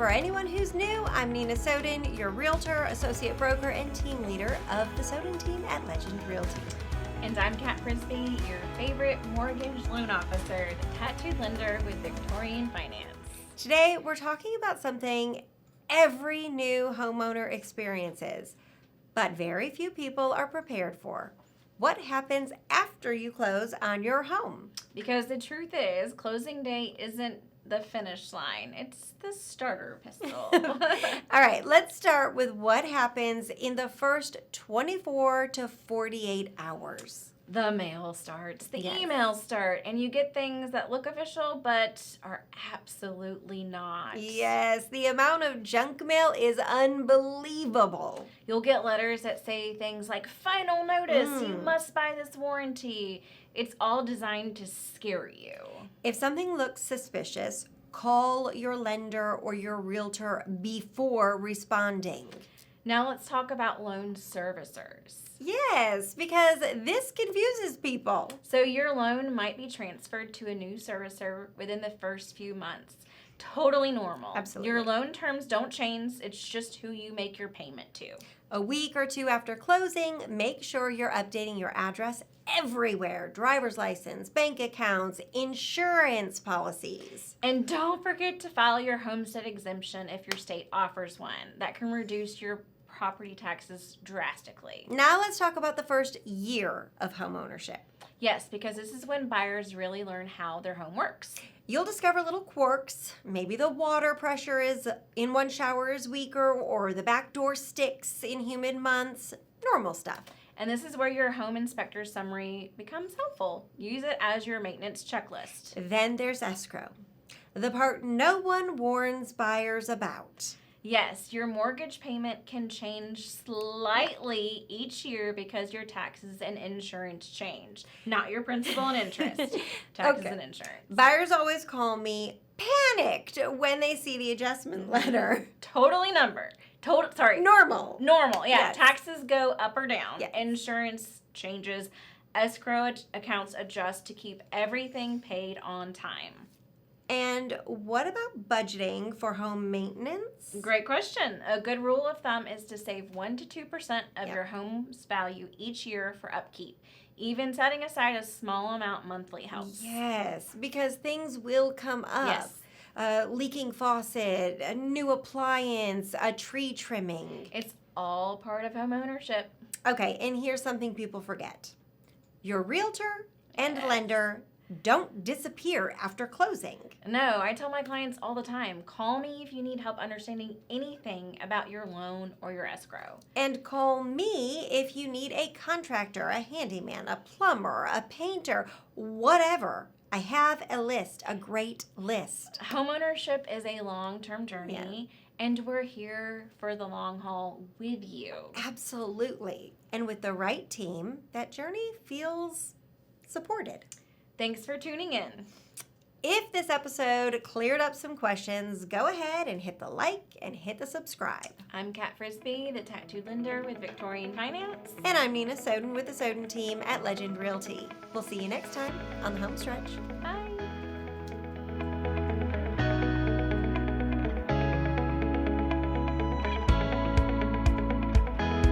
For anyone who's new, I'm Nina Soden, your realtor, associate broker, and team leader of the Soden team at Legend Realty. And I'm Kat Frisby, your favorite mortgage loan officer, the tattooed lender with Victorian Finance. Today, we're talking about something every new homeowner experiences, but very few people are prepared for. What happens after you close on your home? Because the truth is, closing day isn't the finish line. It's the starter pistol. All right, let's start with what happens in the first 24 to 48 hours. The mail starts, the Yes. emails start, and you get things that look official but are absolutely not. Yes, the amount of junk mail is unbelievable. You'll get letters that say things like, final notice, you must buy this warranty. It's all designed to scare you. If something looks suspicious, call your lender or your realtor before responding. Now let's talk about loan servicers. Yes, because this confuses people. So your loan might be transferred to a new servicer within the first few months. Totally normal. Absolutely. Your loan terms don't change. It's just who you make your payment to. A week or two after closing, make sure you're updating your address everywhere. Driver's license, bank accounts, insurance policies. And don't forget to file your homestead exemption if your state offers one. That can reduce your property taxes drastically. Now let's talk about the first year of homeownership. Yes, because this is when buyers really learn how their home works. You'll discover little quirks. Maybe the water pressure is in one shower is weaker, or the back door sticks in humid months. Normal stuff. And this is where your home inspector summary becomes helpful. Use it as your maintenance checklist. Then there's escrow, the part no one warns buyers about. Yes, your mortgage payment can change slightly each year because your taxes and insurance change. Not your principal and interest. Taxes and insurance. Buyers always call me panicked when they see the adjustment letter. Normal. Normal, yeah. Yes. Taxes go up or down. Yes. Insurance changes. Escrow accounts adjust to keep everything paid on time. And what about budgeting for home maintenance? Great question. A good rule of thumb is to save 1 to 2% of your home's value each year for upkeep. Even setting aside a small amount monthly helps. Yes, because things will come up. Yes. Leaking faucet, a new appliance, a tree trimming. It's all part of homeownership. Okay, and here's something people forget. Your realtor and lender don't disappear after closing. No, I tell my clients all the time, call me if you need help understanding anything about your loan or your escrow. And call me if you need a contractor, a handyman, a plumber, a painter, whatever. I have a list, a great list. Homeownership is a long-term journey, and we're here for the long haul with you. Absolutely. And with the right team, that journey feels supported. Thanks for tuning in. If this episode cleared up some questions, go ahead and hit the like and hit the subscribe. I'm Kat Frisby, the tattooed lender with Victorian Finance. And I'm Nina Soden with the Soden team at Legend Realty. We'll see you next time on the home stretch. Bye.